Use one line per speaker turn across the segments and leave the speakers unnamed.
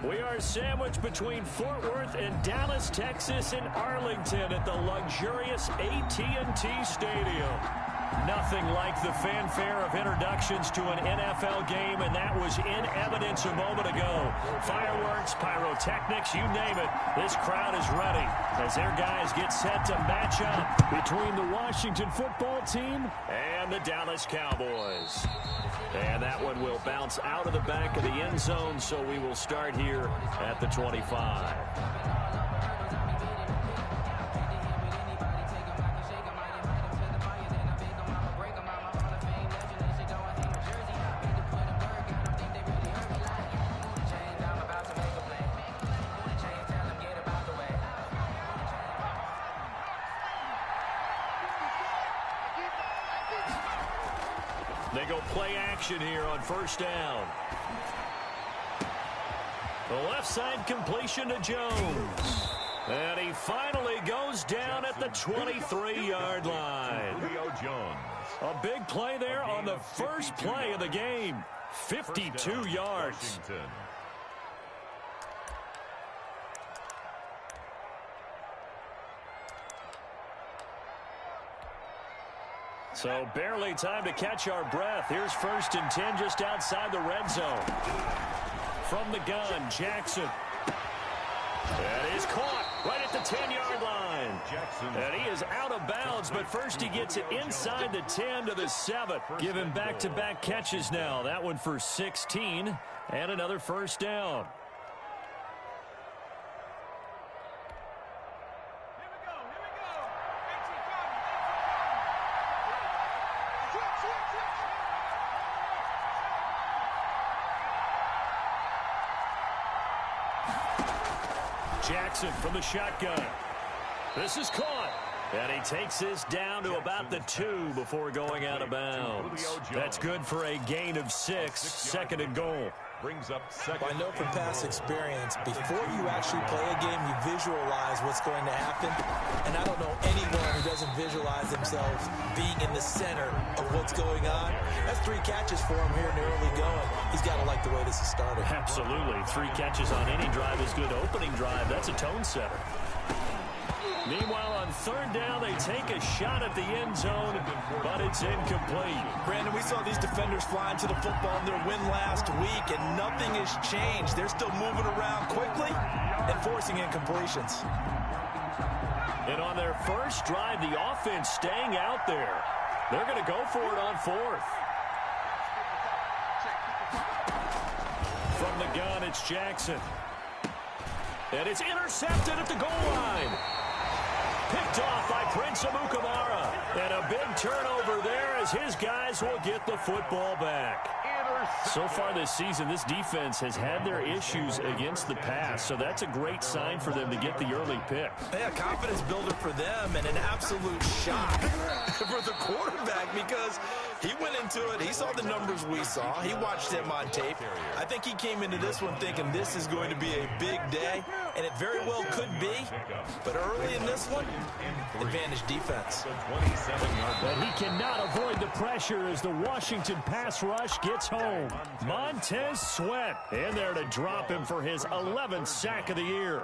We are sandwiched between Fort Worth and Dallas, Texas, and Arlington at the luxurious AT&T Stadium. Nothing like the fanfare of introductions to an NFL game, and that was in evidence a moment ago. Fireworks, pyrotechnics, you name it. This crowd is ready as their guys get set to match up between the Washington football team and the Dallas Cowboys. And that one will bounce out of the back of the end zone, so we will start here at the 25. They go play action here on first down. The left side completion to Jones. And he finally goes down at the 23-yard line. A big play there on the first play of the game. 52 yards. So barely time to catch our breath. Here's 1st and 10 just outside the red zone. From the gun, Jackson. That is caught right at the 10-yard line. And he is out of bounds, but first he gets it inside the 10 to the 7. Giving back-to-back catches now. That one for 16 and another first down. Jackson from the shotgun. This is caught. And he takes this down to about the 2 before going out of bounds. That's good for a gain of 6. 2nd and goal.
Brings up second.
I know from past experience, before you actually play a game, you visualize what's going to happen. And I don't know anyone who doesn't visualize themselves being in the center of what's going on. That's 3 catches for him here in the early going. He's got to like the way this is started.
Absolutely. 3 catches on any drive is good. Opening drive, that's a tone setter. Meanwhile, on 3rd down, they take a shot at the end zone, but it's incomplete.
Brandon, we saw these defenders flying to the football in their win last week, and nothing has changed. They're still moving around quickly and forcing incompletions.
And on their first drive, the offense staying out there. They're going to go for it on 4th. From the gun, it's Jackson. And it's intercepted at the goal line. Picked off by Prince Amukamara. And a big turnover there as his guys will get the football back. So far this season, this defense has had their issues against the pass, so that's a great sign for them to get the early pick.
Yeah, confidence builder for them and an absolute shock for the quarterback because he went into it. He saw the numbers we saw. He watched them on tape. I think he came into this one thinking this is going to be a big day, and it very well could be. But early in this one, advantage defense.
But he cannot avoid the pressure as the Washington pass rush gets home. Montez Sweat in there to drop him for his 11th sack of the year.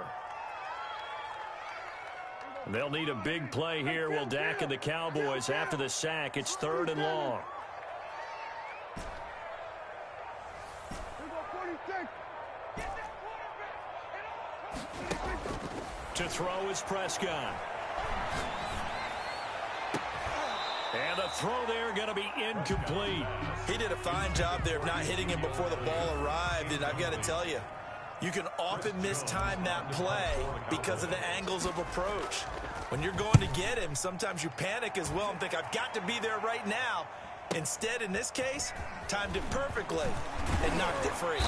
They'll need a big play here. Will Dak and the Cowboys after the sack. It's 3rd and long. To throw is Prescott. And the throw there going to be incomplete.
He did a fine job there of not hitting him before the ball arrived, and I've got to tell you, you can often mistime that play because of the angles of approach. When you're going to get him, sometimes you panic as well and think, I've got to be there right now. Instead, in this case, timed it perfectly and knocked it free.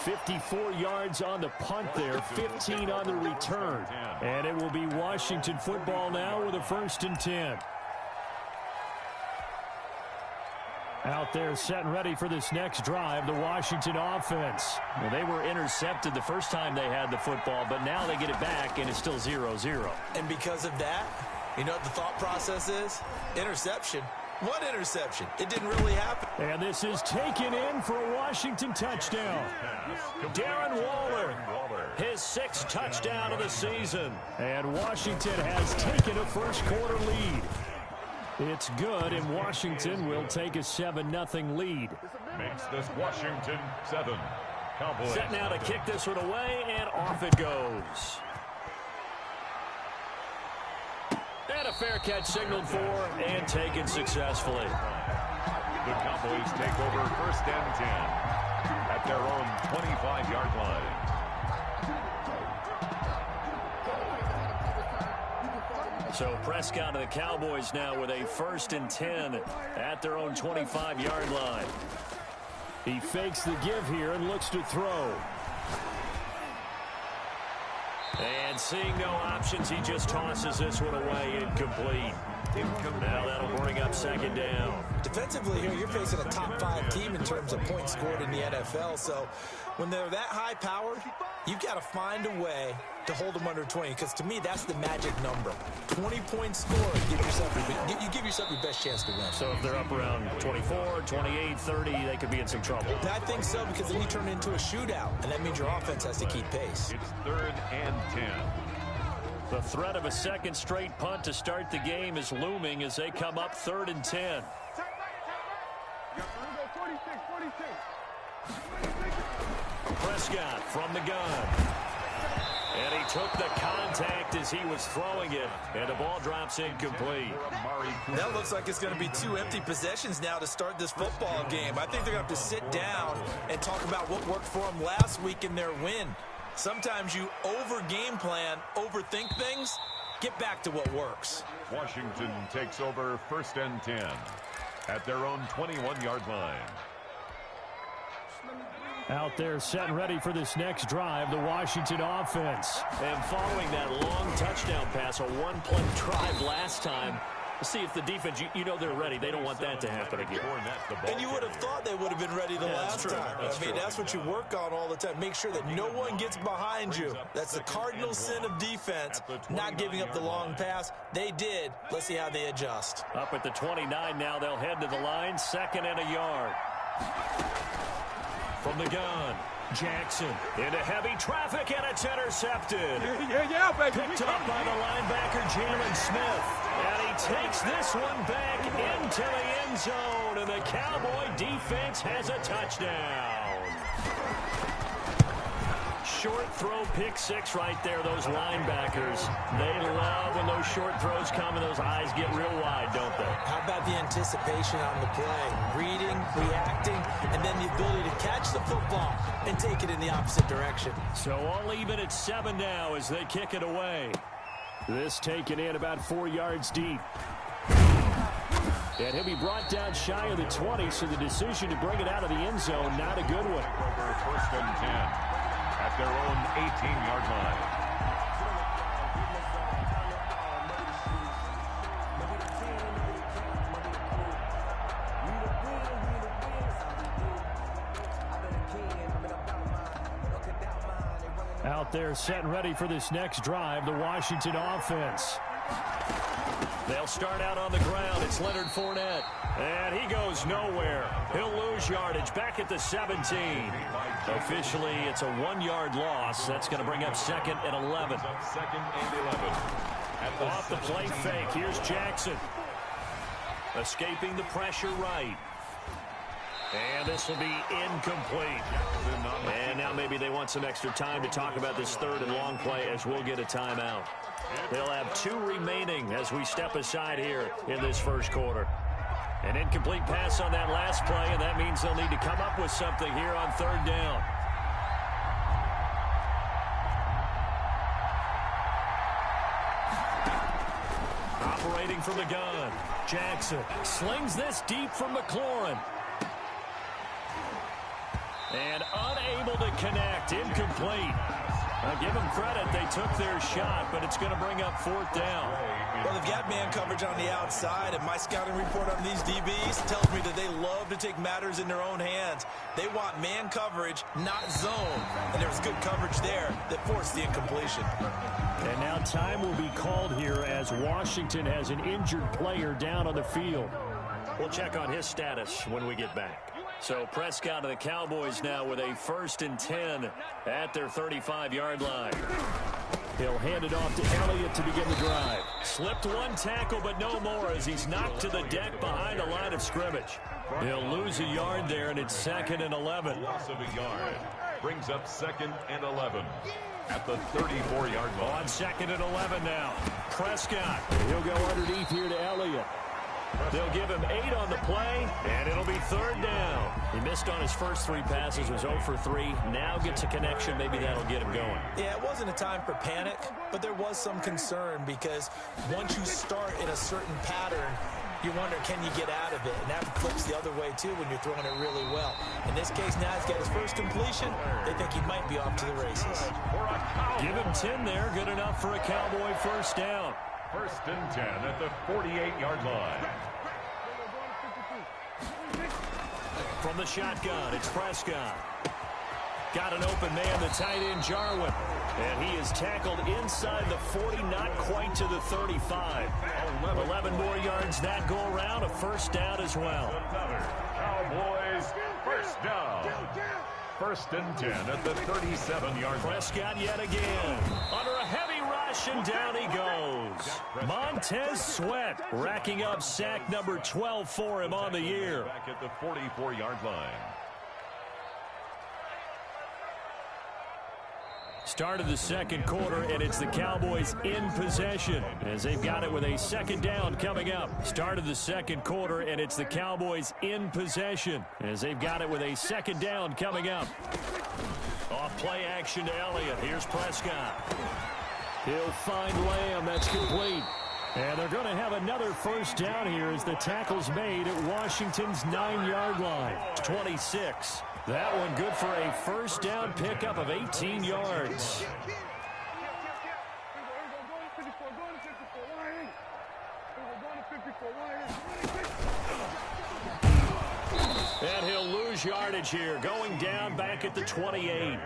54 yards on the punt there, 15 on the return. And it will be Washington football now with a 1st and 10. Out there set and ready for this next drive, the Washington offense. Well, they were intercepted the first time they had the football, but now they get it back, and it's still 0-0.
And because of that, you know what the thought process is? Interception. What interception? It didn't really happen.
And this is taken in for a Washington touchdown. Darren Waller, his 6th touchdown of the season. And Washington has taken a first-quarter lead. It's good, and Washington will take a 7-0 lead.
Makes this Washington 7. Cowboys.
Set now to kick this one away, and off it goes. And a fair catch signaled for and taken successfully.
The Cowboys take over 1st and 10 at their own 25-yard line.
So Prescott and the Cowboys now with a 1st and 10 at their own 25-yard line. He fakes the give here and looks to throw. And seeing no options, he just tosses this one away, incomplete. Now that'll bring up 2nd down.
Defensively here, you're facing a top 5 team in terms of points scored in the NFL. So when they're that high powered, you've got to find a way to hold them under 20. Because to me, that's the magic number. 20 points scored, you give yourself your best chance to win.
So if they're up around 24, 28, 30, they could be in some trouble.
I think so, because then you turn it into a shootout, and that means your offense has to keep pace.
It's 3rd and 10.
The threat of a 2nd straight punt to start the game is looming as they come up 3rd and 10. Prescott from the gun. And he took the contact as he was throwing it, and the ball drops incomplete.
That looks like it's going to be 2 empty possessions now to start this football game. I think they're going to have to sit down and talk about what worked for them last week in their win. Sometimes you over-game plan, overthink things, get back to what works.
Washington takes over 1st and 10 at their own 21-yard line.
Out there set and ready for this next drive, the Washington offense. And following that long touchdown pass, a one-play drive last time, see if the defense, you know they're ready. They don't want that to happen again.
And you would have thought they would have been ready the last time. I mean, that's what you work on all the time. Make sure that no one gets behind you. That's the cardinal sin of defense, not giving up the long pass. They did. Let's see how they adjust.
Up at the 29 now, they'll head to the line, 2nd and a yard. From the gun, Jackson into heavy traffic, and it's intercepted.
Yeah, baby.
Picked up by the linebacker, Jalen Smith. And he takes this one back into the end zone, and the Cowboy defense has a touchdown. Short throw, pick 6 right there, those linebackers. They love when those short throws come and those eyes get real wide, don't they?
How about the anticipation on the play? Reading, reacting, and then the ability to catch the football and take it in the opposite direction.
So all even at 7 now as they kick it away. This taken in about 4 yards deep. And he'll be brought down shy of the 20, so the decision to bring it out of the end zone, not a good one.
Over 1st and 10 at their own 18-yard line.
Out there set and ready for this next drive, the Washington offense. They'll start out on the ground. It's Leonard Fournette. And he goes nowhere. He'll lose yardage back at the 17. Officially, it's a 1-yard loss. That's going to bring up 2nd and 11.
2nd and 11.
Off the play fake. Here's Jackson. Escaping the pressure right. And this will be incomplete. And now maybe they want some extra time to talk about this 3rd and long play as we'll get a timeout. They'll have 2 remaining as we step aside here in this first quarter. An incomplete pass on that last play, and that means they'll need to come up with something here on 3rd down. Operating from the gun, Jackson slings this deep from McLaurin. And unable to connect, incomplete. I'll give them credit, they took their shot, but it's going to bring up 4th down.
Well, they've got man coverage on the outside, and my scouting report on these DBs tells me that they love to take matters in their own hands. They want man coverage, not zone. And there was good coverage there that forced the incompletion.
And now time will be called here as Washington has an injured player down on the field. We'll check on his status when we get back. So Prescott of the Cowboys now with a 1st and 10 at their 35-yard line. He'll hand it off to Elliott to begin the drive. Slipped one tackle, but no more as he's knocked to the deck behind the line of scrimmage. He'll lose a yard there, and it's 2nd and 11.
Loss of a yard brings up 2nd and 11 at the 34-yard line.
On 2nd and 11 now. Prescott. He'll go underneath here to Elliott. They'll give him 8 on the play, and it'll be 3rd down. He missed on his first 3 passes, was 0 for 3. Now gets a connection. Maybe that'll get him going.
Yeah, it wasn't a time for panic, but there was some concern because once you start in a certain pattern, you wonder, can you get out of it? And that flips the other way, too, when you're throwing it really well. In this case, now he's got his first completion. They think he might be off to the races.
Give him 10 there. Good enough for a Cowboy 1st down.
1st and 10 at the 48-yard line.
From the shotgun, it's Prescott. Got an open man, the tight end, Jarwin. And he is tackled inside the 40, not quite to the 35. 11 more yards that go around, a 1st down as well.
Another Cowboys 1st down. 1st and 10 at the 37-yard line.
Prescott yet again. Under a heavy rush, and down he goes. Montez Sweat racking up sack number 12 for him on the year.
Back at the 44-yard line.
Start of the 2nd quarter, and it's the Cowboys in possession as they've got it with a 2nd down coming up. Start of the 2nd quarter, and it's the Cowboys in possession as they've got it with a 2nd down coming up. Off play action to Elliott. Here's Prescott. He'll find Lamb. That's complete. And they're going to have another 1st down here as the tackle's made at Washington's 9-yard line. 26. That one good for a 1st down pickup of 18 yards. And he'll lose yardage here, going down back at the 28.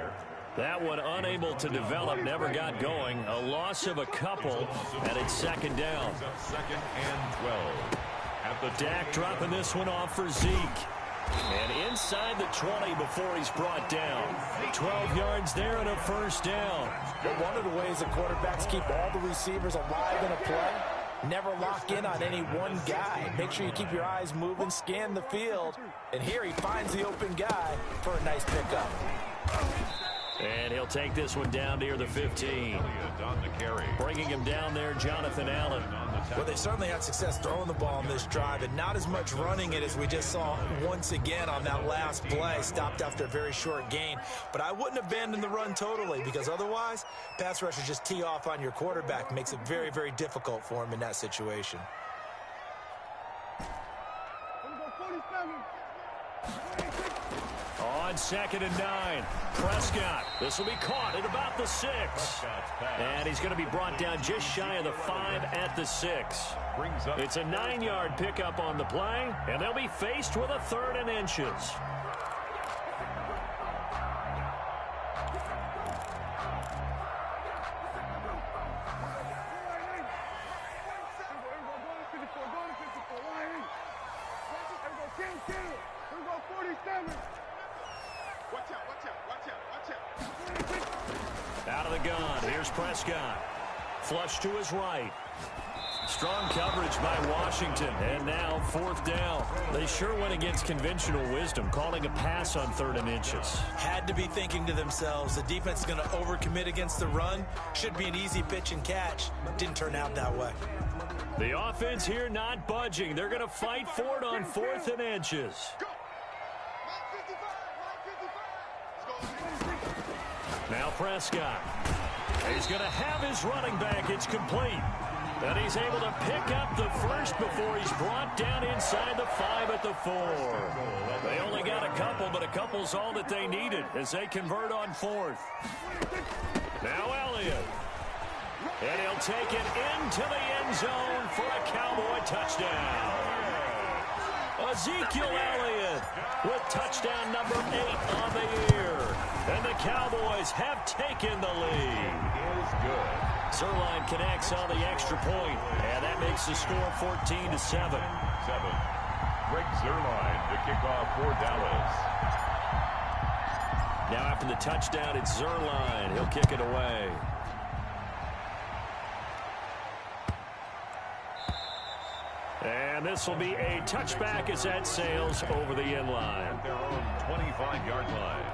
That one unable to develop, never got going. A loss of a couple, and it's 2nd down.
2nd and 12. At the
Dak dropping this one off for Zeke. And inside the 20 before he's brought down. 12 yards there and a 1st down.
But one of the ways the quarterbacks keep all the receivers alive in a play, never lock in on any one guy. Make sure you keep your eyes moving, scan the field. And here he finds the open guy for a nice pickup.
And he'll take this one down near the 15.
on the carry.
Bringing him down there, Jonathan Allen.
Well, they certainly had success throwing the ball on this drive, and not as much running it as we just saw once again on that last play. Stopped after a very short gain. But I wouldn't abandon the run totally, because otherwise, pass rushers just tee off on your quarterback. Makes it very, very difficult for him in that situation.
On 2nd and 9, Prescott. This will be caught at about the 6. And he's going to be brought down just shy of the 5 at the 6. It's a 9-yard pickup on the play, and they'll be faced with a 3rd and inches. Out of the gun, here's Prescott. Flush to his right. Strong coverage by Washington, and now 4th down. They sure went against conventional wisdom, calling a pass on 3rd and inches.
Had to be thinking to themselves, the defense is going to overcommit against the run. Should be an easy pitch and catch. Didn't turn out that way.
The offense here not budging. They're going to fight for it on 4th and inches. Now Prescott. He's going to have his running back. It's complete. And he's able to pick up the first before he's brought down inside the 5 at the 4. They only got a couple, but a couple's all that they needed as they convert on 4th. Now Elliott. And he'll take it into the end zone for a Cowboy touchdown. Ezekiel Elliott with touchdown number 8 on the year. And the Cowboys have taken the lead.
Is good.
Zerline connects on the extra point, and that makes the score 14-7.
Greg Zuerlein, the kickoff for Dallas.
Now after the touchdown, it's Zuerlein. He'll kick it away. And this will be a touchback as that sails over the end line.
At their own 25-yard line.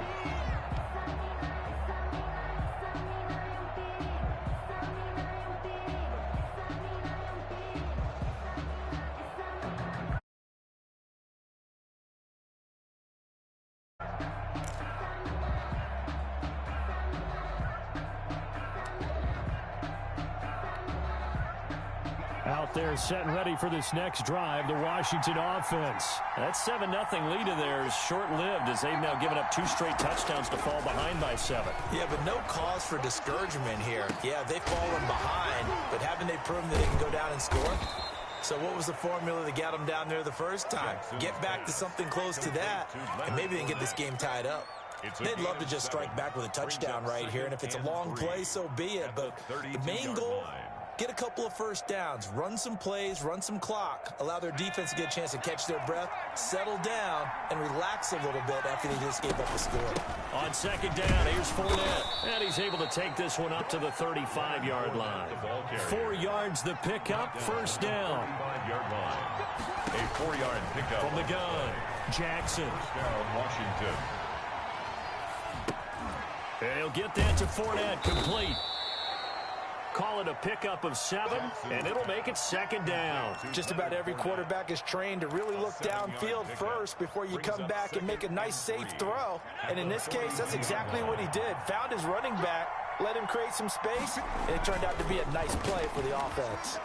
Out there set and ready for this next drive, the Washington offense. That 7-0 lead of theirs short-lived as they've now given up 2 straight touchdowns to fall behind by 7.
Yeah, but no cause for discouragement here. Yeah, they've fallen behind, but haven't they proven that they can go down and score? So what was the formula that got them down there the first time? Get back to something close to that, and maybe they can get this game tied up. They'd love to just strike back with a touchdown right here, and if it's a long play, so be it. But the main goal, get a couple of first downs, run some plays, run some clock, allow their defense to get a chance to catch their breath, settle down, and relax a little bit after they just gave up the score.
On second down, here's Fournette. And he's able to take this one up to the 35-yard line. 4 yards the pickup, first down.
5-yard line. A 4-yard pickup.
From the gun, Jackson.
First down, Washington.
And he'll get that to Fournette, complete. Call it a pickup of 7, and it'll make it second down.
Just about every quarterback is trained to really look downfield first before you come back and make a nice, safe throw. And in this case, that's exactly what he did. Found his running back, let him create some space, and it turned out to be a nice play for the offense.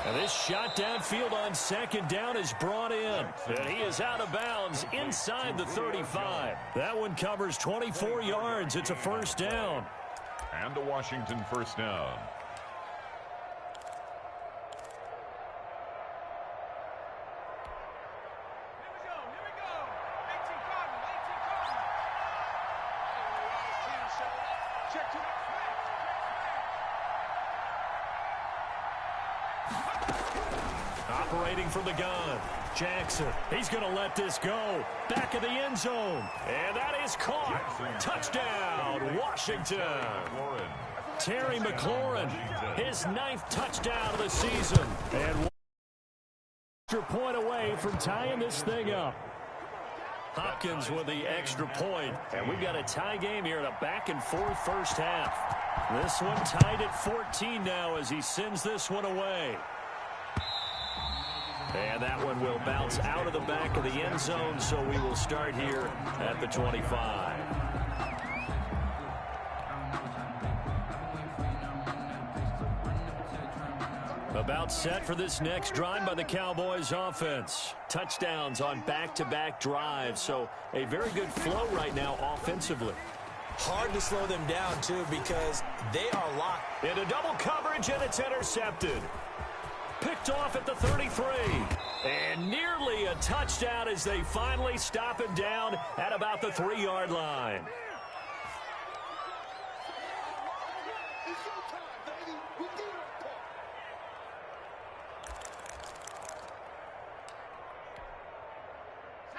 And this shot downfield on second down is brought in. And he is out of bounds inside the 35. That one covers 24 yards. It's a first down.
And a Washington first down.
Operating from the gun, Jackson. He's going to let this go. Back of the end zone. And that is caught. Touchdown, Washington. Terry McLaurin, his 9th touchdown of the season. And one extra point away from tying this thing up. Hopkins with the extra point. And we've got a tie game here in a back-and-forth first half. This one tied at 14 now as he sends this one away. And that one will bounce out of the back of the end zone, so we will start here at the 25. About set for this next drive by the Cowboys offense. Touchdowns on back-to-back drives, so a very good flow right now offensively.
Hard to slow them down, too, because they are locked.
Into double coverage, and it's intercepted. Picked off at the 33. And nearly a touchdown as they finally stop him down at about the 3-yard line.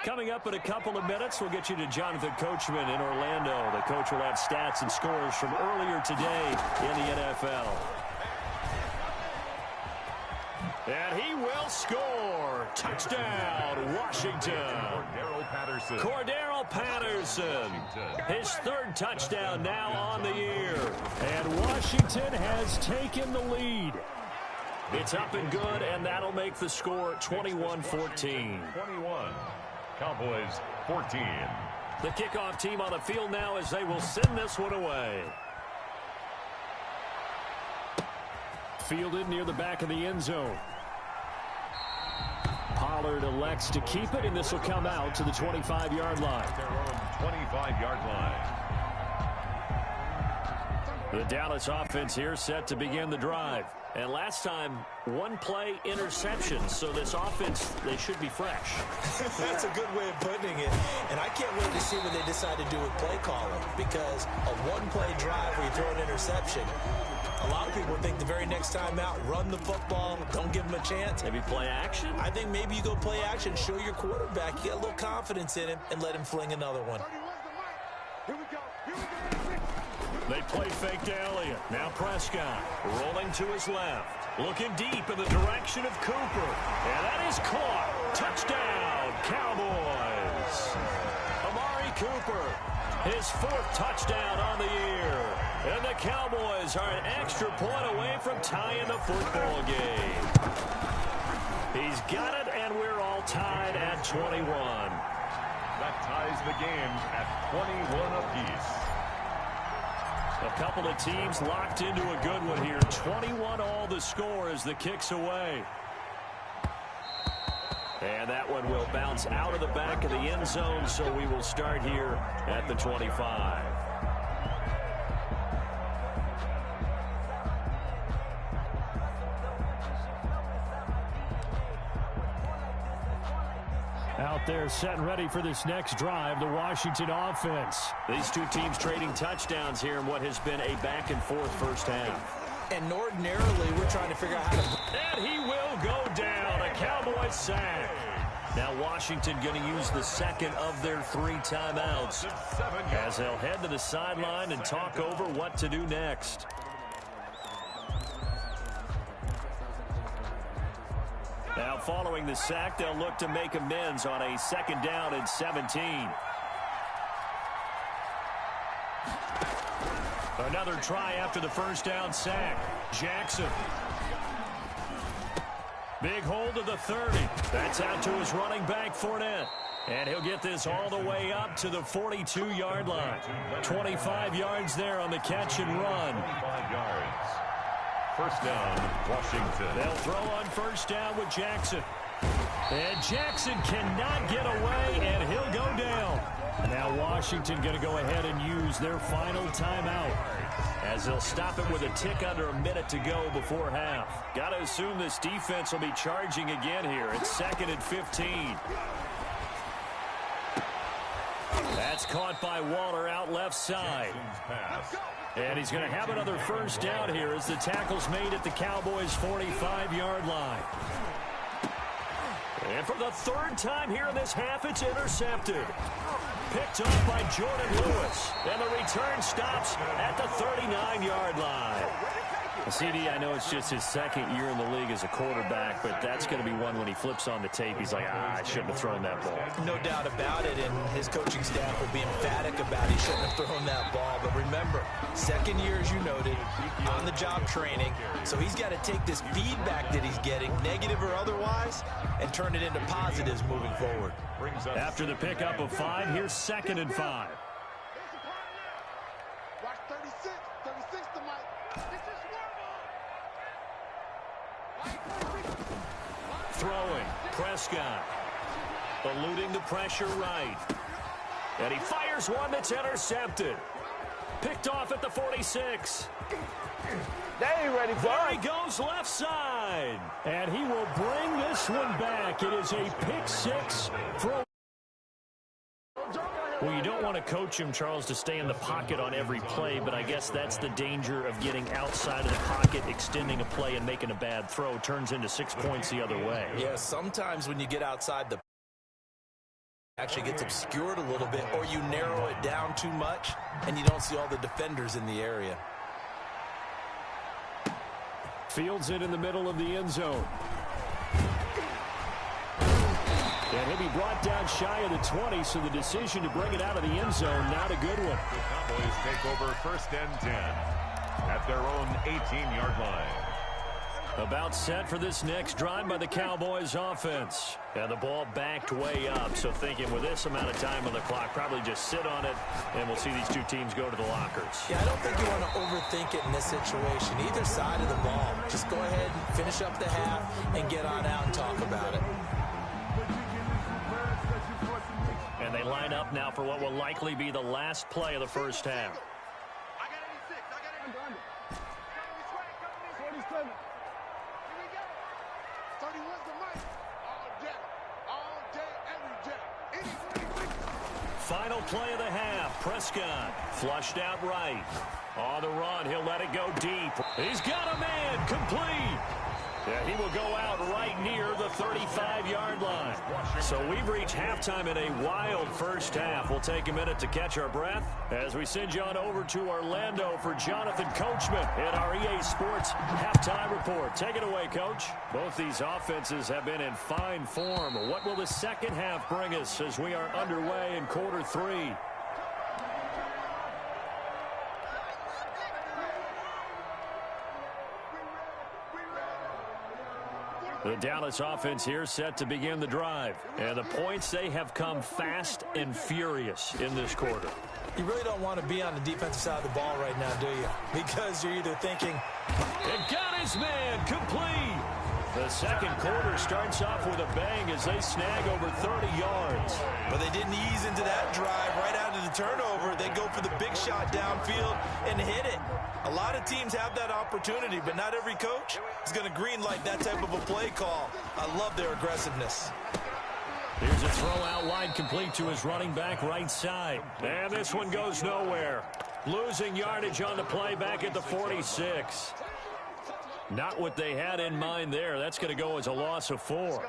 Coming up in a couple of minutes, we'll get you to Jonathan Coachman in Orlando. The coach will have stats and scores from earlier today in the NFL. And he will score. Touchdown, Washington. Cordero Patterson. His 3rd touchdown now on the year. And Washington has taken the lead. It's up and good, and that'll make the score 21-14.
21. Cowboys 14.
The kickoff team on the field now as they will send this one away. Fielded near the back of the end zone. Pollard elects to keep it, and this will come out to the 25-yard line.
Their own 25-yard line.
The Dallas offense here set to begin the drive. And last time, 1-play interception. So this offense, they should be fresh.
That's a good way of putting it. And I can't wait to see what they decide to do with play calling. Because a 1-play drive where you throw an interception, A lot of people think the very next time out, run the football, don't give him a chance.
Maybe play action?
I think maybe you go play action, show your quarterback, you get a little confidence in him, and let him fling another one.
They play fake to Elliott. Now Prescott rolling to his left. Looking deep in the direction of Cooper. And that is caught. Touchdown, Cowboys. Amari Cooper, his 4th touchdown on the year. And the Cowboys are an extra point away from tying the football game. He's got it, and we're all tied at 21.
That ties the game at 21 apiece.
A couple of teams locked into a good one here. 21 all the score as the kick's away. And that one will bounce out of the back of the end zone, so we will start here at the 25. Out there set and ready for this next drive, the Washington offense. These two teams trading touchdowns here in what has been a back-and-forth first half.
And ordinarily, we're trying to figure out how to...
And he will go down. A Cowboys sack. Now Washington going to use the second of their 3 timeouts as they'll head to the sideline and talk over what to do next. Now following the sack, they'll look to make amends on a 2nd down and 17. Another try after the first down sack. Jackson. Big hold of the 30. That's out to his running back, Fournette. And he'll get this all the way up to the 42-yard line. 25 yards there on the catch and run.
25 yards. First down, Washington.
They'll throw on first down with Jackson. And Jackson cannot get away, and he'll go down. Now Washington going to go ahead and use their final timeout as they'll stop it with a tick under a minute to go before half. Got to assume this defense will be charging again here. It's 2nd and 15. That's caught by Waller out left side. And he's going to have another first down here as the tackle's made at the Cowboys' 45-yard line. And for the 3rd time here in this half, it's intercepted. Picked off by Jordan Lewis. And the return stops at the 39-yard line. CD, I know it's just his 2nd year in the league as a quarterback, but that's going to be one when he flips on the tape. He's like, I shouldn't have thrown that ball.
No doubt about it, and his coaching staff will be emphatic about he shouldn't have thrown that ball. But remember, 2nd year, as you noted, on-the-job training. So he's got to take this feedback that he's getting, negative or otherwise, and turn it into positives moving forward.
After the pickup of 5, here's 2nd and 5. Throwing, Prescott, eluding the pressure right. And he fires one that's intercepted. Picked off at the 46. There he goes left side. And he will bring this one back. It is a pick 6 for... Well, you don't want to coach him, Charles, to stay in the pocket on every play, but I guess that's the danger of getting outside of the pocket, extending a play, and making a bad throw. Turns into 6 points the other way.
Yeah, sometimes when you get outside the actually gets obscured a little bit, or you narrow it down too much, and you don't see all the defenders in the area.
Fields it in the middle of the end zone. And he'll be brought down shy of the 20, so the decision to bring it out of the end zone, not a good one.
The Cowboys take over 1st and 10 at their own 18-yard line.
About set for this next drive by the Cowboys offense. And the ball backed way up, so thinking with this amount of time on the clock, probably just sit on it, and we'll see these two teams go to the lockers.
Yeah, I don't think you want to overthink it in this situation. Either side of the ball, just go ahead and finish up the half and get on out and talk about it.
And they line up now for what will likely be the last play of the first half.
I got 86. I got 87. 47. Here we go. 31's the mic. All day, every day.
final play of the half. Prescott flushed out right. On the run, he'll let it go deep. He's got a man, complete. Yeah, he will go out right near the 35-yard line. So we've reached halftime in a wild first half. We'll take a minute to catch our breath as we send you on over to Orlando for Jonathan Coachman in our EA Sports halftime report. Take it away, Coach. Both these offenses have been in fine form. What will the second half bring us as we are underway in quarter three? The Dallas offense here set to begin the drive. And the points, they have come fast and furious in this quarter.
You really don't want to be on the defensive side of the ball right now, do you? Because you're either thinking,
it got his man, complete. The second quarter starts off with a bang as they snag over 30 yards.
But they didn't ease into that drive right out of the turnover. They go for the big shot downfield and hit it. A lot of teams have that opportunity, but not every coach is going to greenlight that type of a play call. I love their aggressiveness.
Here's a throw out wide, complete to his running back right side. And this one goes nowhere. Losing yardage on the play back at the 46. Not what they had in mind there. That's going to go as a loss of 4.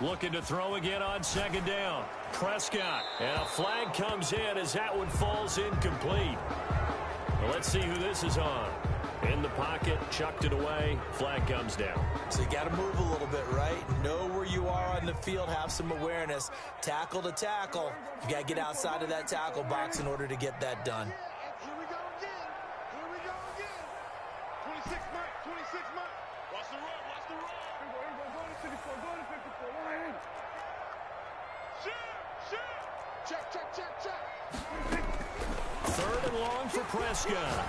Looking to throw again on second down. Prescott. And a flag comes in as that one falls incomplete. Well, let's see who this is on. In the pocket, chucked it away. Flag comes down.
So you got to move a little bit, right? Know where you are on the field. Have some awareness. Tackle to tackle. You got to get outside of that tackle box in order to get that done.
Here we go again. Here we go again. 26 months. 26 months. Watch the run. Watch the run. Go to 54. Go to 54. Go ahead. Shoot. Check, check, check, check.
Third and long for Prescott.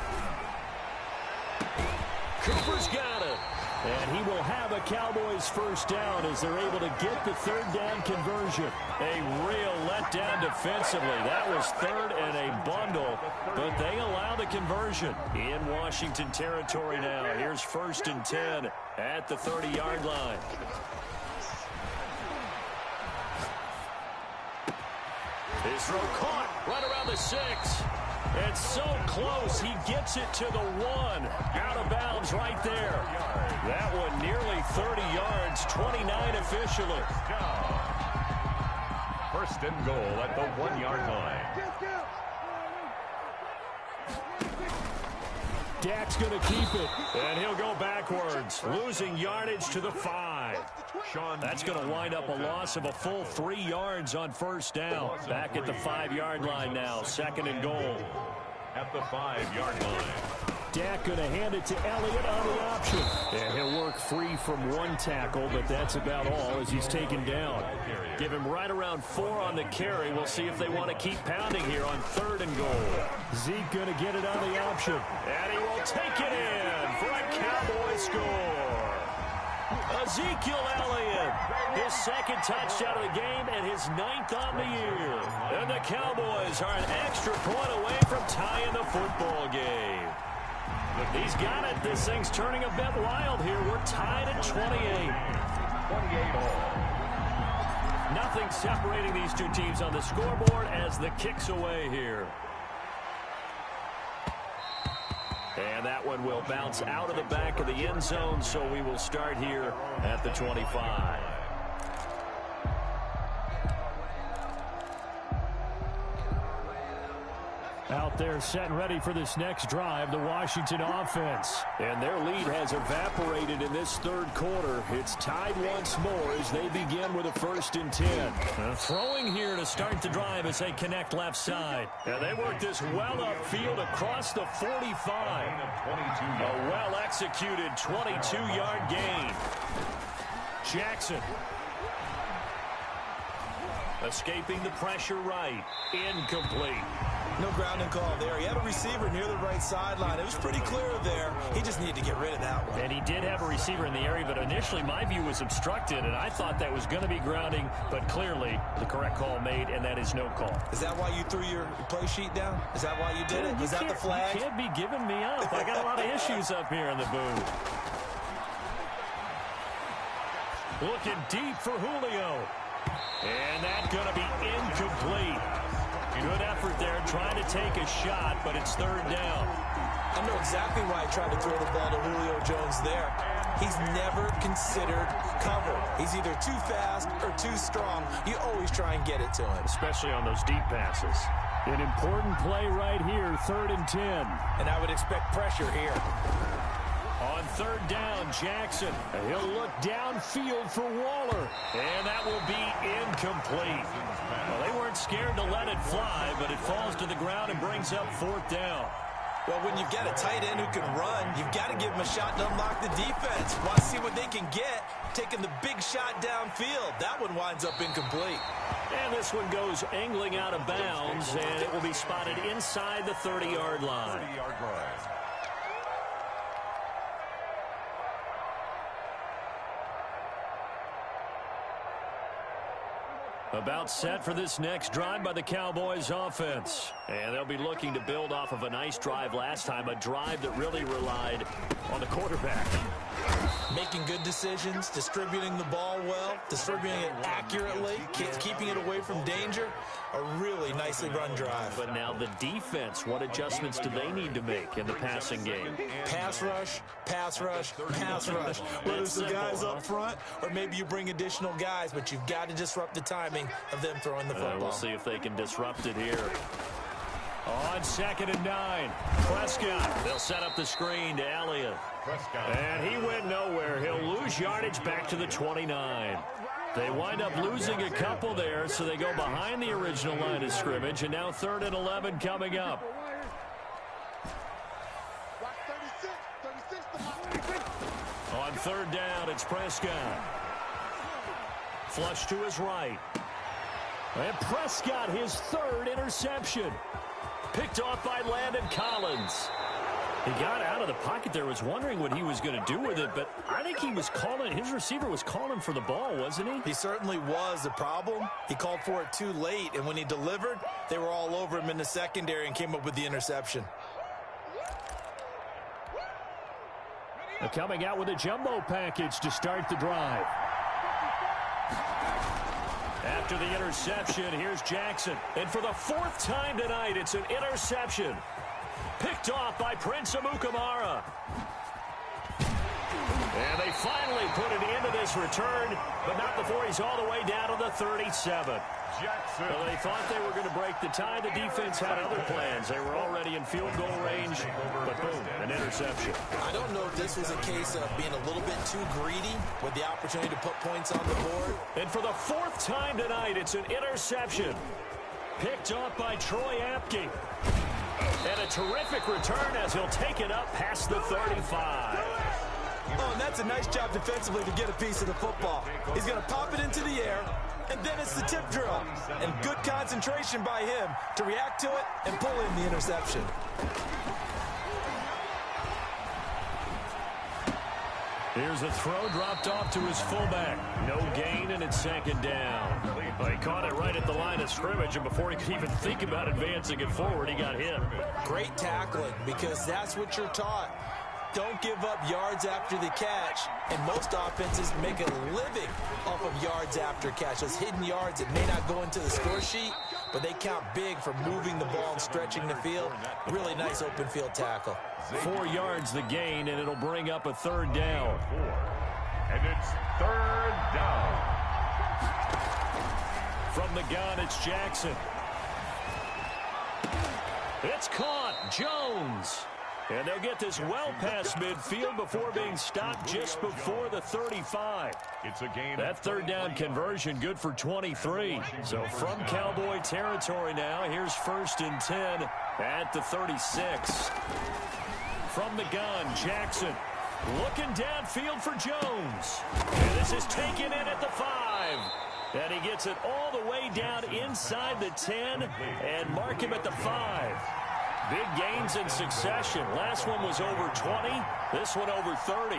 Cooper's got it. And he will have a Cowboys first down as they're able to get the third down conversion. A real letdown defensively. That was third and a bundle, but they allow the conversion. In Washington territory now. Here's 1st and 10 at the 30-yard line. His throw caught right around the 6. It's so close, he gets it to the 1. Out of bounds right there. That one nearly 30 yards, 29 officially.
1st and goal at the 1-yard line.
Dak's going to keep it, and he'll go backwards, losing yardage to the 5. That's going to wind up a loss of a full 3 yards on 1st down. Back at the 5-yard line now, 2nd and goal.
At the 5-yard line.
Dak going to hand it to Elliott on the option. And he'll work free from one tackle, but that's about all as he's taken down. Give him right around 4 on the carry. We'll see if they want to keep pounding here on 3rd and goal. Zeke going to get it on the option. And he will take it in for a Cowboy score. Ezekiel Elliott, his 2nd touchdown of the game and his 9th on the year. And the Cowboys are an extra point away from tying the football game. He's got it. This thing's turning a bit wild here. We're tied at 28.
28 all.
Nothing separating these two teams on the scoreboard as the kick's away here. And that one will bounce out of the back of the end zone, so we will start here at the 25. Out there set and ready for this next drive, the Washington offense. And their lead has evaporated in this 3rd quarter. It's tied once more as they begin with a 1st and 10. Throwing here to start the drive as they connect left side. And they work this well upfield across the 45. A well-executed 22-yard gain. Jackson. Escaping the pressure right. Incomplete.
No grounding call there. He had a receiver near the right sideline. It was pretty clear there. He just needed to get rid of that one.
And he did have a receiver in the area, but initially my view was obstructed, and I thought that was going to be grounding, but clearly the correct call made, and that is no call. Is
that why you threw your play sheet down? Is that why you did it? Was that the flag?
You can't be giving me up. I got a lot of issues up here in the booth. Looking deep for Julio. And that's going to be incomplete. Good effort there trying to take a shot, but it's third down.
I know exactly why he tried to throw the ball to Julio Jones there. He's never considered cover. He's either too fast or too strong. You always try and get it to him.
Especially on those deep passes. An important play right here, 3rd and 10.
And I would expect pressure here.
On third down, Jackson. He'll look downfield for Waller. And that will be incomplete. Well, they weren't scared to let it fly, but it falls to the ground and brings up 4th down.
Well, when you've got a tight end who can run, you've got to give him a shot to unlock the defense. Want to see what they can get, taking the big shot downfield. That one winds up incomplete.
And this one goes angling out of bounds, and it will be spotted inside the 30-yard line. About set for this next drive by the Cowboys offense. And they'll be looking to build off of a nice drive last time, a drive that really relied on the quarterback.
Making good decisions, distributing the ball well, distributing it accurately, keeping it away from danger. A really nicely run drive.
But now the defense, what adjustments do they need to make in the passing game?
Pass rush, pass rush, pass rush. Whether it's the guys up front or maybe you bring additional guys, but you've got to disrupt the timing of them throwing the football.
We'll see if they can disrupt it here. On 2nd and 9, Prescott. They'll set up the screen to Elliott. And he went nowhere. He'll lose yardage back to the 29. They wind up losing a couple there, so they go behind the original line of scrimmage, and now 3rd and 11 coming up. On 3rd down, it's Prescott. Flush to his right. And Prescott, his 3rd interception. Picked off by Landon Collins. He got out of the pocket there, was wondering what he was going to do with it, but I think he was calling, his receiver was calling for the ball, wasn't he?
He certainly was. The problem, he called for it too late, and when he delivered, they were all over him in the secondary and came up with the interception.
They're coming out with a jumbo package to start the drive. After the interception, here's Jackson. And for the 4th time tonight, it's an interception. Picked off by Prince Amukamara. And they finally put an end to this return, but not before he's all the way down to the 37.
Jackson.
Well, they thought they were going to break the tie. The defense had other plans. They were already in field goal range, but boom, an interception.
I don't know if this was a case of being a little bit too greedy with the opportunity to put points on the board.
And for the 4th time tonight, it's an interception. Picked off by Troy Apke. And a terrific return as he'll take it up past the 35.
Oh, and that's a nice job defensively to get a piece of the football. He's going to pop it into the air, and then it's the tip drill. And good concentration by him to react to it and pull in the interception.
Here's a throw dropped off to his fullback. No gain, and it's 2nd down. Well, he caught it right at the line of scrimmage, and before he could even think about advancing it forward, he got hit.
Great tackling, because that's what you're taught. Don't give up yards after the catch. And most offenses make a living off of yards after catch. Those hidden yards that may not go into the score sheet, but they count big for moving the ball and stretching the field. Really nice open field tackle.
4 yards the gain, and it'll bring up a 3rd down.
And it's 3rd down.
From the gun, it's Jackson. It's caught. Jones. And they'll get this well past midfield before being stopped just before the 35.
It's a gain.
That 3rd down conversion good for 23. So from Cowboy territory now, here's 1st and 10 at the 36. From the gun, Jackson looking downfield for Jones. And this is taken in at the 5. And he gets it all the way down inside the 10 and mark him at the 5. Big gains in succession. Last one was over 20. This one over 30.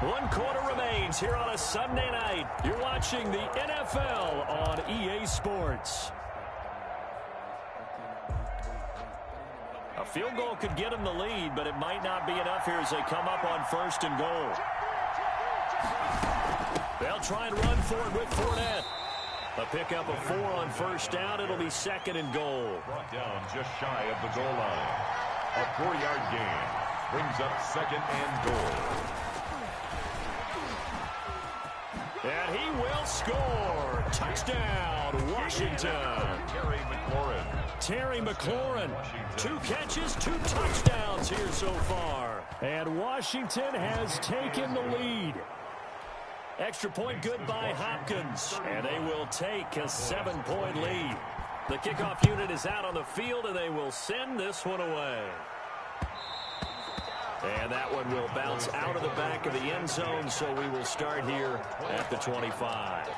One quarter remains here on a Sunday night. You're watching the NFL on EA Sports. A field goal could get them the lead, but it might not be enough here as they come up on 1st and goal. They'll try and run for it with Fournette. A pickup of 4 on 1st down. It'll be 2nd and goal.
Brought down just shy of the goal line. A 4-yard gain brings up 2nd and goal.
And he will score. Touchdown, Washington. Terry McLaurin. 2 catches, 2 touchdowns here so far. And Washington has taken the lead. Extra point good by Hopkins. And they will take a 7-point lead. The kickoff unit is out on the field, and they will send this one away. And that one will bounce out of the back of the end zone, so we will start here at the 25.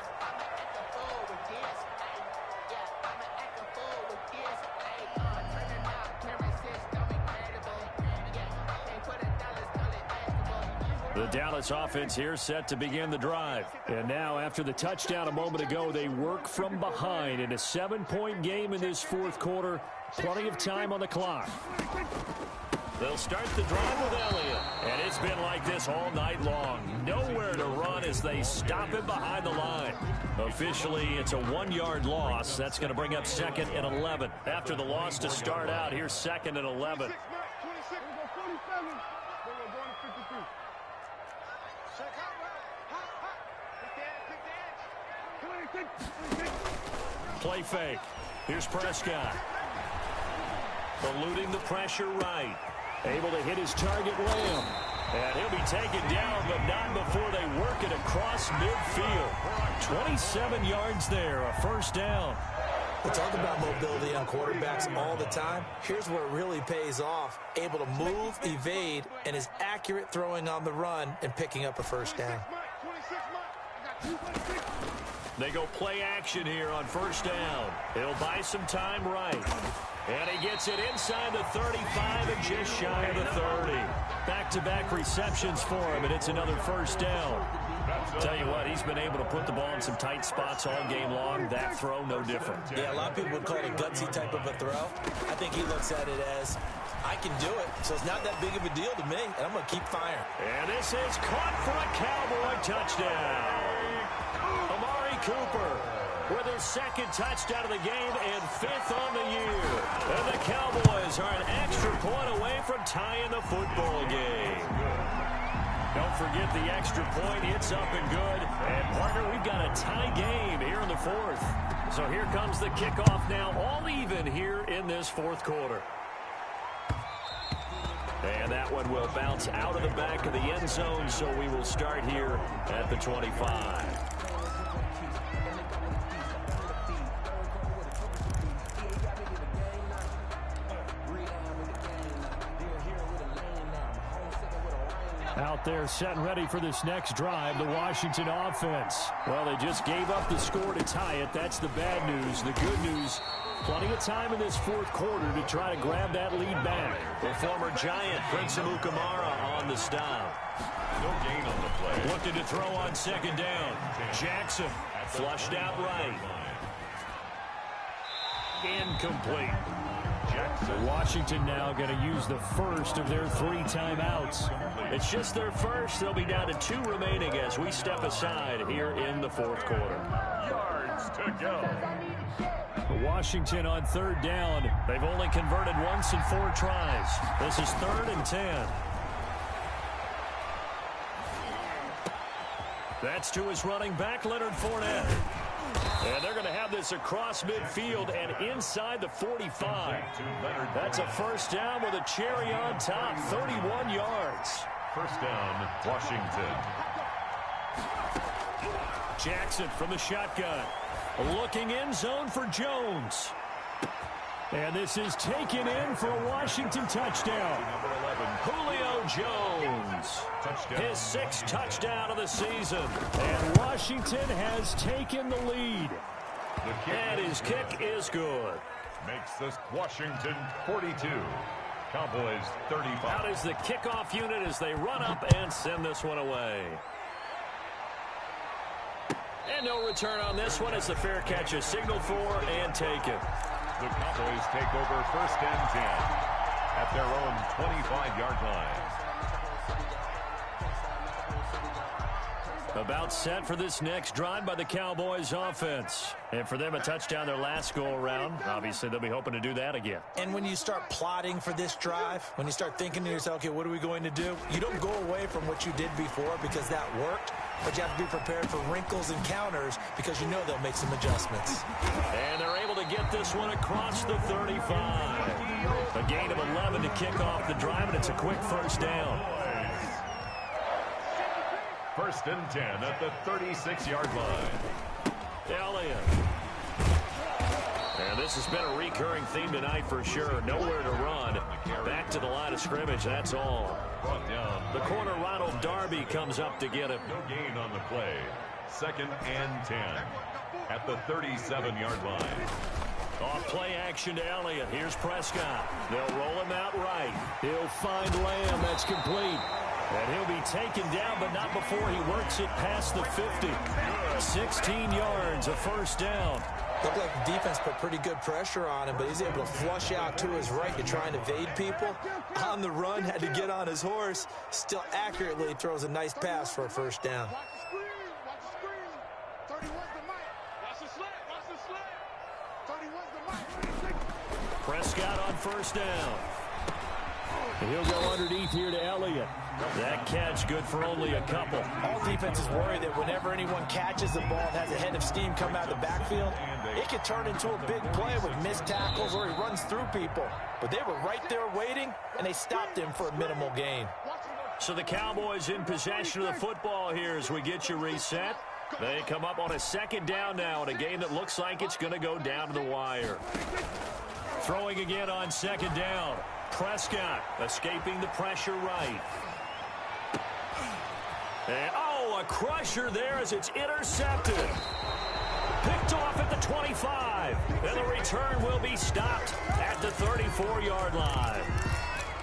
The Dallas offense here set to begin the drive. And now after the touchdown a moment ago, they work from behind in a 7-point game in this 4th quarter. Plenty of time on the clock. They'll start the drive with Elliott. And it's been like this all night long. Nowhere to run as they stop him behind the line. Officially, it's a 1-yard loss. That's going to bring up 2nd and 11. After the loss to start out, here's 2nd and 11. Play fake. Here's Prescott. Eluding the pressure right. Able to hit his target, Lamb. And he'll be taken down, but not before they work it across midfield. 27 yards there, a 1st down.
We talk about mobility on quarterbacks all the time. Here's where it really pays off. Able to move, evade, and is accurate throwing on the run and picking up a 1st down.
They go play action here on 1st down. He'll buy some time right. And he gets it inside the 35 and just shy of the 30. Back-to-back receptions for him, and it's another 1st down. Tell you what, he's been able to put the ball in some tight spots all game long. That throw, no different.
Yeah, a lot of people would call it a gutsy type of a throw. I think he looks at it as, I can do it, so it's not that big of a deal to me, and I'm going to keep firing.
And this is caught for a Cowboy touchdown. Amari Cooper with his 2nd touchdown of the game and 5th on the year. And the Cowboys are an extra point away from tying the football game. Don't forget the extra point. It's up and good. And, partner, we've got a tie game here in the 4th. So here comes the kickoff now, all even here in this 4th quarter. And that one will bounce out of the back of the end zone, so we will start here at the 25. Out there set and ready for this next drive, the Washington offense. Well, they just gave up the score to tie it. That's the bad news. The good news, plenty of time in this 4th quarter to try to grab that lead back. The former Giant, Prince Amukamara, on the stop.
No gain on the play.
Looking to throw on 2nd down. Jackson flushed out right. Incomplete. Washington now going to use the 1st of their 3 timeouts. It's just their 1st. They'll be down to 2 remaining as we step aside here in the 4th quarter.
Yards to go.
Washington on 3rd down. They've only converted once in 4 tries. This is 3rd and 10. That's to his running back, Leonard Fournette. And they're going to have this across midfield and inside the 45. That's a 1st down with a cherry on top, 31 yards.
1st down, Washington.
Jackson from the shotgun. Looking in zone for Jones. And this is taken in for a Washington touchdown.
Number 11,
Julio Jones.
touchdown.
His 6th touchdown of the season. And Washington has taken the lead. And his kick is good.
Makes this Washington 42. Cowboys 35.
Out is the kickoff unit as they run up and send this one away. And no return on this one as the fair catch is signaled for and taken.
The Cowboys take over 1st and 10. at their own 25-yard line.
About set for this next drive by the Cowboys offense. And for them, a touchdown their last go-around. Obviously, they'll be hoping to do that again.
And when you start plotting for this drive, when you start thinking to yourself, okay, what are we going to do? You don't go away from what you did before because that worked, but you have to be prepared for wrinkles and counters because you know they'll make some adjustments.
And they're able to get this one across the 35. A gain of 11 to kick off the drive, and it's a quick first down.
First and 10 at the 36-yard line.
Elliott. And this has been a recurring theme tonight for sure. Nowhere to run. Back to the line of scrimmage, that's all. The corner, Ronald Darby, comes up to get him.
No gain on the play. Second and 10 at the 37-yard line.
Off play action to Elliott. Here's Prescott. They'll roll him out right. He'll find Lamb. That's complete. And he'll be taken down, but not before he works it past the 50. 16 yards, a first down.
Looked like the defense put pretty good pressure on him, but he's able to flush out to his right to try and evade people. On the run, had to get on his horse. Still accurately throws a nice pass for a first down.
Watch the screen. Watch the screen. 31's the mic. Watch the slant. Watch the slant. 31's the mic.
Prescott on first down. He'll go underneath here to Elliott. That catch good for only a couple.
All defenses worry that whenever anyone catches the ball and has a head of steam come out of the backfield, it could turn into a big play with missed tackles or he runs through people. But they were right there waiting, and they stopped him for a minimal gain.
So the Cowboys in possession of the football here as we get you reset. They come up on a second down now in a game that looks like it's going to go down to the wire. Throwing again on second down. Prescott escaping the pressure right. And, a crusher there as it's intercepted. Picked off at the 25. And the return will be stopped at the 34-yard line.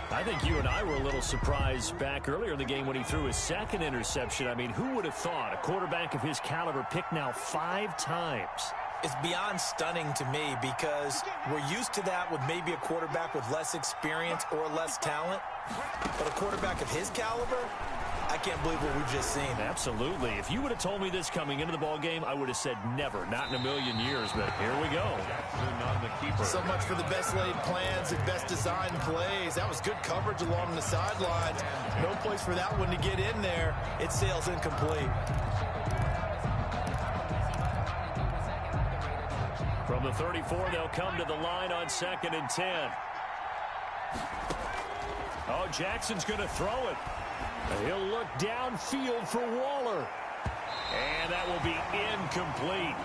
I think you and I were a little surprised back earlier in the game when he threw his second interception. I mean, who would have thought a quarterback of his caliber picked now 5 times?
It's beyond stunning to me because we're used to that with maybe a quarterback with less experience or less talent. But a quarterback of his caliber, I can't believe what we've just seen.
Absolutely. If you would have told me this coming into the ball game, I would have said never, not in a million years. But here we go.
On the keeper.
So much for the best laid plans and best designed plays. That was good coverage along the sidelines. No place for that one to get in there. It sails incomplete.
From the 34, they'll come to the line on second and 10. Oh, Jackson's going to throw it. He'll look downfield for Waller. And that will be incomplete.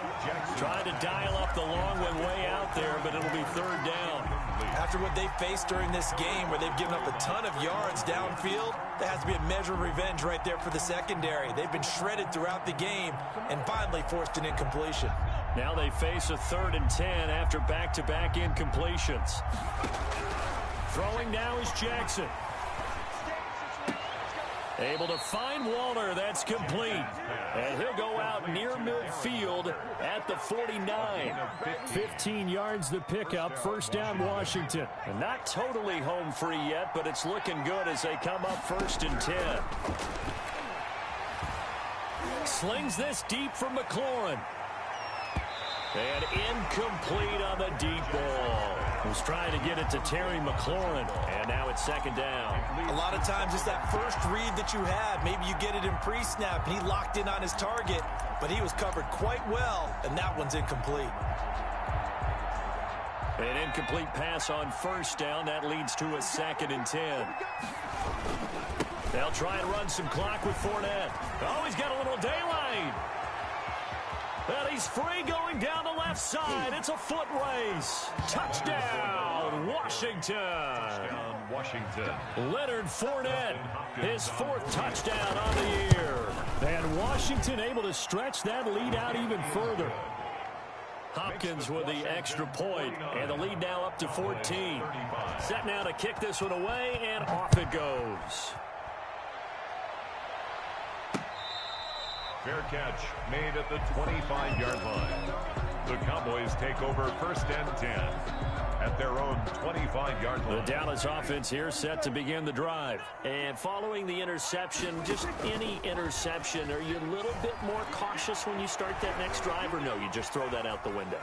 Trying to dial up the long one way out there, but it'll be third down.
After what they faced during this game where they've given up a ton of yards downfield, there has to be a measure of revenge right there for the secondary. They've been shredded throughout the game and finally forced an incompletion.
Now they face a third and 10 after back-to-back incompletions. Throwing now is Jackson. Able to find Waller. That's complete. And he'll go out near midfield at the 49. 15 yards the pickup. First down, Washington. And not totally home free yet, but it's looking good as they come up first and 10. Slings this deep for McLaurin. And incomplete on the deep ball. Was trying to get it to Terry McLaurin. And now it's second down.
A lot of times it's that first read that you have. Maybe you get it in pre-snap and he locked in on his target, but he was covered quite well, and that one's incomplete.
An incomplete pass on first down. That leads to a second and 10. They'll try and run some clock with Fournette. Oh, he's got a little daylight. And he's free going down the left side. It's a foot race. Touchdown, Washington.
Touchdown, Washington.
Leonard Fournette, his 4th touchdown on the year. And Washington able to stretch that lead out even further. Hopkins with the extra point, and the lead now up to 14. Set now to kick this one away, and off it goes.
Fair catch made at the 25-yard line. The Cowboys take over first and 10. at their own 25-yard line.
The Dallas offense here set to begin the drive. And following the interception, just any interception, are you a little bit more cautious when you start that next drive, or no, you just throw that out the window?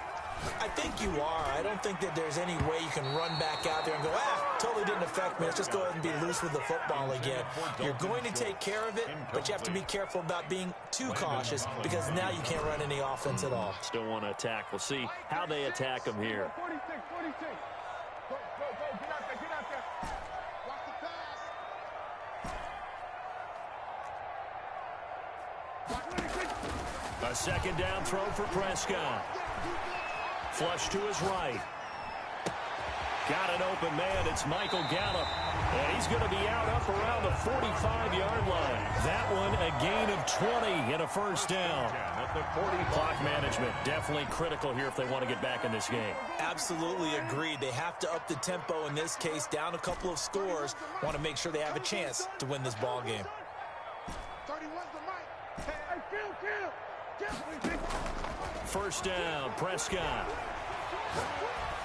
I think you are. I don't think that there's any way you can run back out there and go, totally didn't affect me. Let's just go ahead and be loose with the football again. You're going to take care of it, but you have to be careful about being too cautious because now you can't run any offense at all.
Still want to attack. We'll see how they attack them here.
46. Go, get out there. Watch the pass.
A second down throw for Prescott. Flush to his right. Got an open man. It's Michael Gallup. And he's going to be out up around the 45-yard line. That one a gain of 20 and a first down. Clock management definitely critical here if they want to get back in this game.
Absolutely agreed. They have to up the tempo in this case, down a couple of scores. Want to make sure they have a chance to win this ball game.
31's the mic. Hey, kill.
First down, Prescott.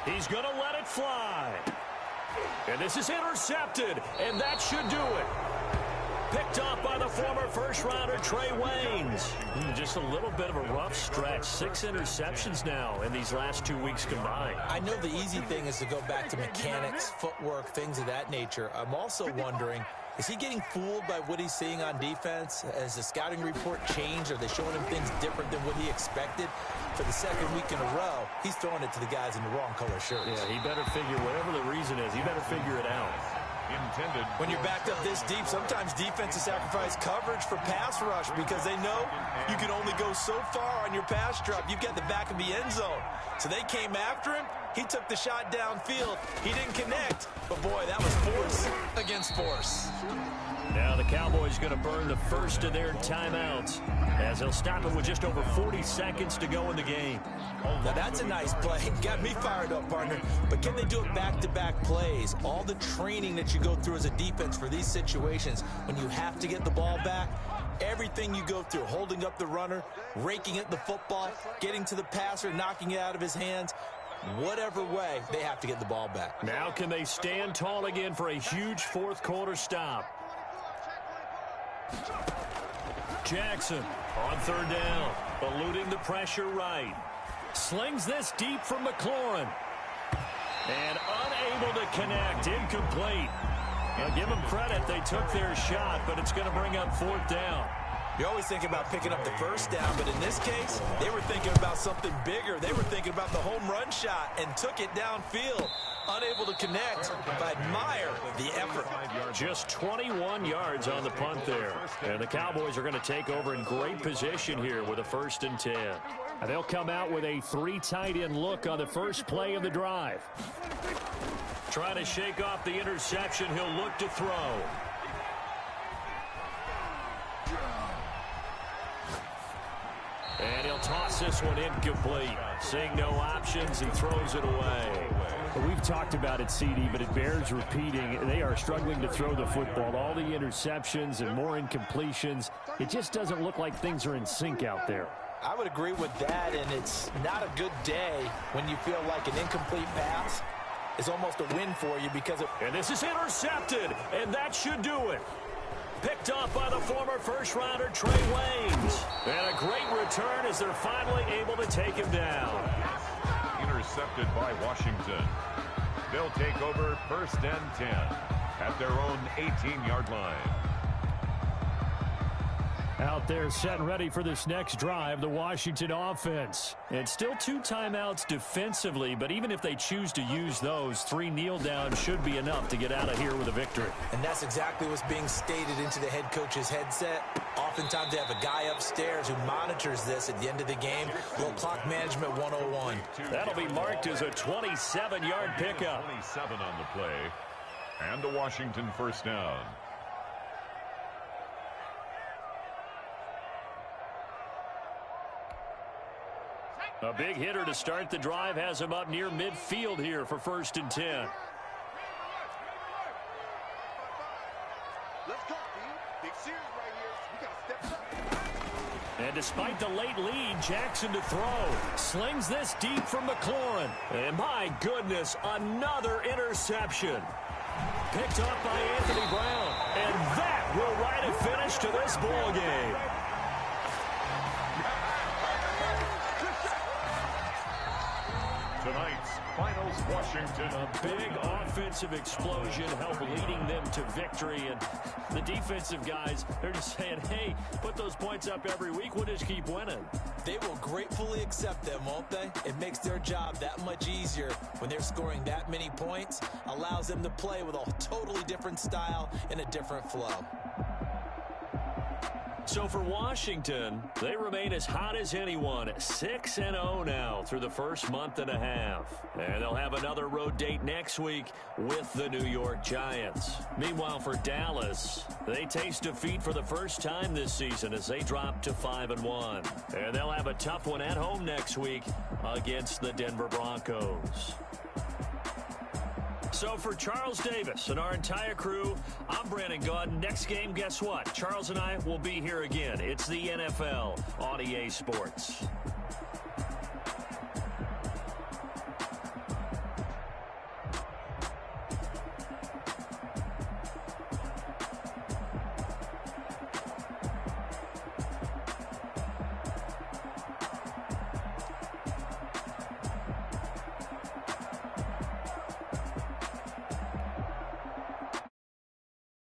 He's going to let it fly. And this is intercepted, and that should do it. Picked up by the former first-rounder Trey Waynes. Just a little bit of a rough stretch. 6 interceptions now in these last 2 weeks combined.
I know the easy thing is to go back to mechanics, footwork, things of that nature. I'm also wondering, is he getting fooled by what he's seeing on defense? Has the scouting report changed? Are they showing him things different than what he expected? For the second week in a row, he's throwing it to the guys in the wrong color shirts.
Yeah, he better figure, whatever the reason is, he better figure it out.
Intended.
When you're backed up this deep, sometimes defenses sacrifice coverage for pass rush because they know you can only go so far on your pass drop. You've got the back of the end zone. So they came after him. He took the shot downfield. He didn't connect. But, boy, that was force against force.
Now the Cowboys going to burn the first of their timeouts as they'll stop it with just over 40 seconds to go in the game.
Now that's a nice play. Got me fired up, partner. But can they do it back-to-back plays? All the training that you go through as a defense for these situations, when you have to get the ball back, everything you go through, holding up the runner, raking at the football, getting to the passer, knocking it out of his hands, whatever way, they have to get the ball back.
Now can they stand tall again for a huge fourth quarter stop? Jackson on third down, eluding the pressure right. Slings this deep from McLaurin. And unable to connect, incomplete. Now give them credit, they took their shot, but it's going to bring up fourth down.
You always think about picking up the first down, but in this case, they were thinking about something bigger. They were thinking about the home run shot and took it downfield. Unable to connect, but I admire the effort.
Just 21 yards on the punt there. And the Cowboys are going to take over in great position here with a 1st and 10. And they'll come out with a 3 tight end look on the first play of the drive. Trying to shake off the interception, he'll look to throw. And he'll toss this one incomplete. Seeing no options, he throws it away.
We've talked about it, CD, but it bears repeating. They are struggling to throw the football. All the interceptions and more incompletions. It just doesn't look like things are in sync out there.
I would agree with that, and it's not a good day when you feel like an incomplete pass is almost a win for you because of...
And this is intercepted, and that should do it. Picked up by the former first-rounder Trey Waynes. And a great return as they're finally able to take him down.
Intercepted by Washington. They'll take over 1st and 10 at their own 18-yard line.
Out there set and ready for this next drive, the Washington offense. And still 2 timeouts defensively, but even if they choose to use those, 3 kneel downs should be enough to get out of here with a victory.
And that's exactly what's being stated into the head coach's headset. Oftentimes they have a guy upstairs who monitors this at the end of the game. Little clock management 101.
That'll be marked as a 27-yard pickup.
27 on the play. And the Washington first down.
A big hitter to start the drive has him up near midfield here for 1st and 10.
Let's go, B. Big series right here. We got to step up.
And despite the late lead, Jackson to throw. Slings this deep from McLaurin. And my goodness, another interception. Picked up by Anthony Brown. And that will write a finish to this ball game.
Tonight's Finals Washington.
A big offensive explosion helped leading them to victory. And the defensive guys, they're just saying, hey, put those points up every week. We'll just keep winning.
They will gratefully accept them, won't they? It makes their job that much easier when they're scoring that many points. Allows them to play with a totally different style and a different flow.
So for Washington, they remain as hot as anyone, 6-0 now through the first month and a half. And they'll have another road date next week with the New York Giants. Meanwhile, for Dallas, they taste defeat for the first time this season as they drop to 5-1. And they'll have a tough one at home next week against the Denver Broncos. So for Charles Davis and our entire crew, I'm Brandon Gaudin. Next game, guess what? Charles and I will be here again. It's the NFL on EA Sports.